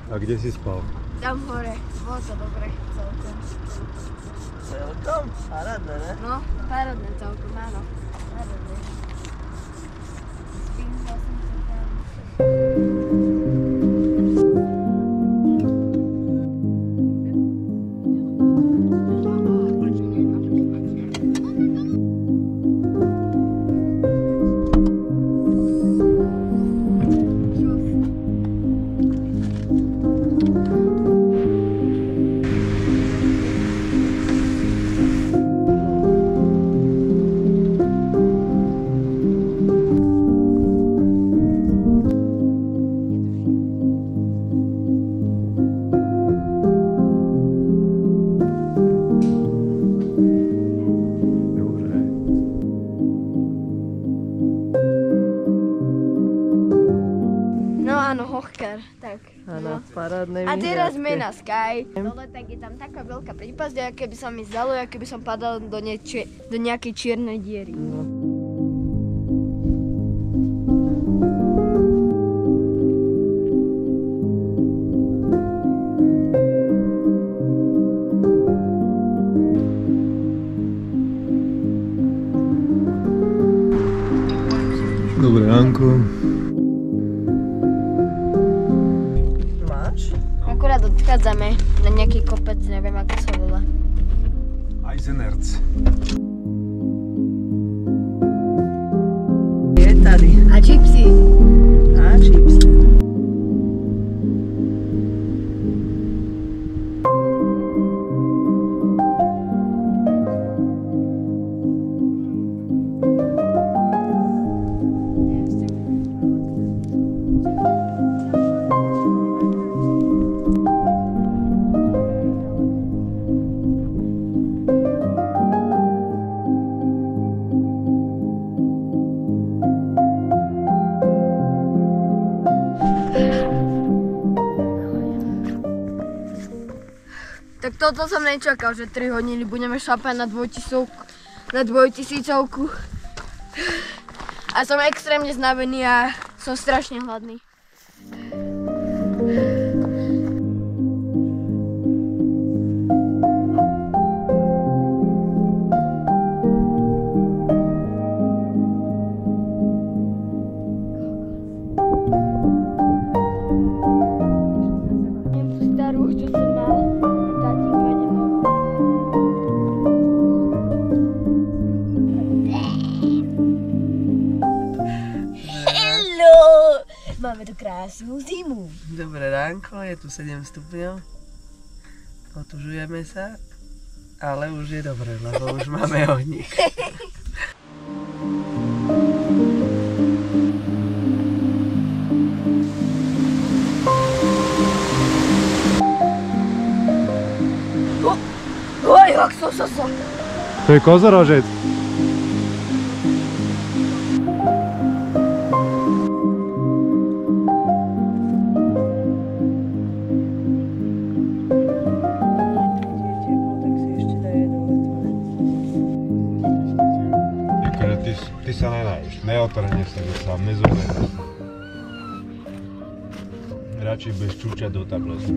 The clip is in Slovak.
A kde si spal? Tam hore. Bolo to dobre celkom. Celkom? Parádne, ne? No, parádne celkom, áno. Parádne. Spínal som sa tam. Tak. Áno, parádne. A teraz sme na Sky. Dole tak je tam taká veľká prípasť, aké by sa mi zdalo, aké by som padal do nejakej čiernej diery. No. Dobré ránko. Akurát odchádzame na nejaký kopec, neviem ako sa volá. Eisenerz. Je tady. A čipsy. A čipsy. Tak toto som nečakal, že 3 hodiny budeme šlapať na 2000. A som extrémne znavený a som strašne hladný. Máme tu krásnu zimu. Dobré ránko, je tu 7 stupňov. Otužujeme sa, ale už je dobré, lebo už máme ohník. Oj, jak som sa. To je kozorožec. Ty sa nenajíš, neotrhne sa to sám, nezoberieš. Radšej budeš čúčať do tabletu.